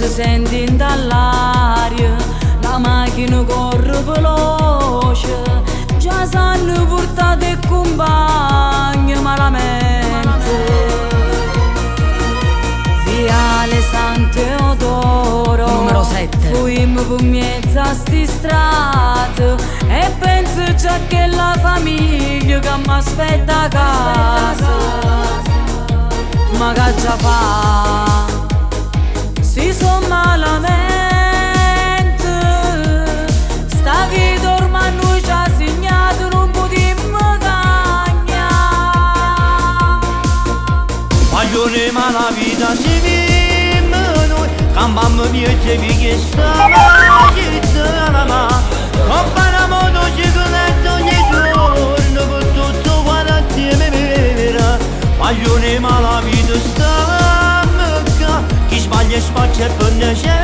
si sente dall'aria, la macchina corre veloce, già sanno portate e compagni malamente. Viale San Teodoro, numero 7. Fuimmo per mezzo a sti strade e penso già che la famiglia che mi aspetta a casa. Ma che già fa? Si son malamente, sta vita ormai noi ci ha segnato, non potremmo cagnare. Maglione ma la vita si vive noi, campammo piece che stava città, ma compara motocicletta ogni giorno per tutto quanto assieme vera. Maglione ma la vita sta mecca, chi sbaglia spaccia e per necessità.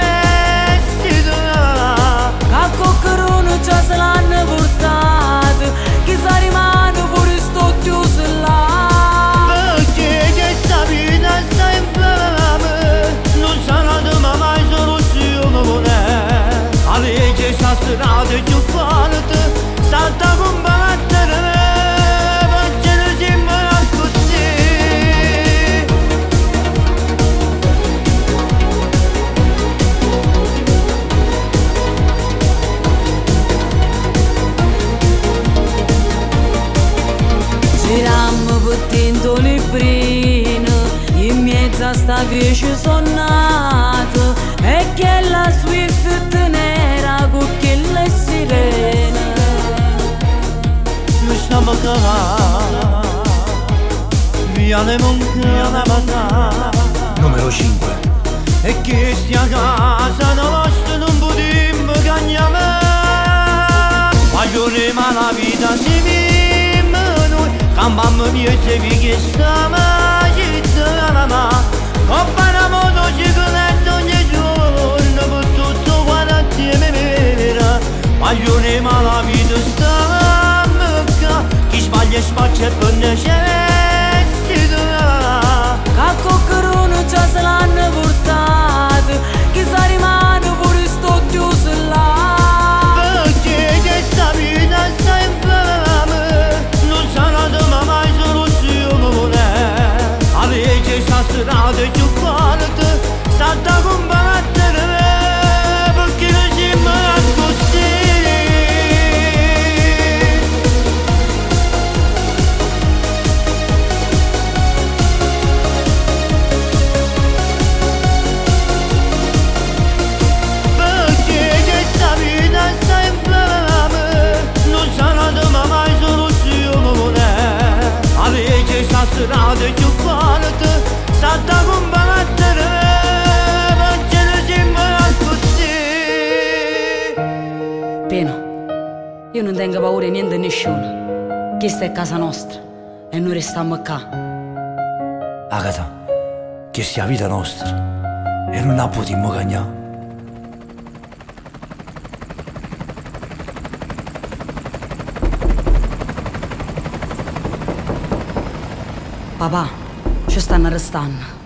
A coccherone già se l'hanno portato, chi sa rimane pure sto chiuso là. Perché questa vita sta infame, non sarà mai soluzione volere. A legge sta strada più forte, salta a combattere. Girammo per tinto librino, in mezzo a sta vice sonnato, e che la Swift nera con che le sirene. Noi stiamo a cavare, via le Moncada, numero 5. e che stia a casa nostra non potremmo cagnare. Maglione ma la vita si vive noi, campammo piece che stiamo a città, ma compara motocicletta ogni giorno per tutto quanto assieme vera. Maglione ma la vita sta mecca, chi sbaglia spaccia e per necessità. A coccherone già se l'hanno portato, chi sa rimane pure sto chiuso là. Perché questa vita sta infame, non sarà mai soluzione volere. A legge sta strada più forte, salta a combattere, perché noi siamo così. La strada più forte, salta a combattere, perché noi siamo così. Pino, io non tengo paura di niente e nessuno. Questa è casa nostra e noi restiamo qua. Agata, questa è la vita nostra e non la potremmo cagnare. Papà, ci stanno arrestando.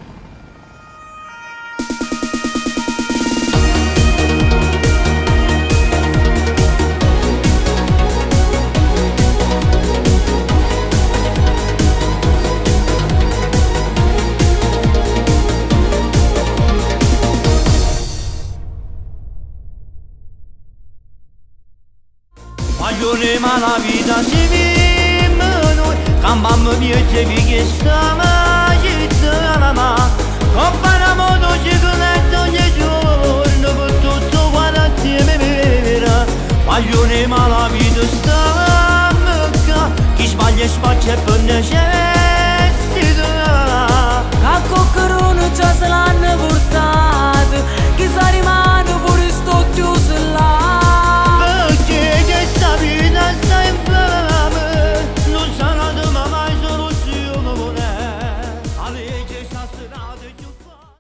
Maglione ma la vita si vive noi, campammo piece che stiamo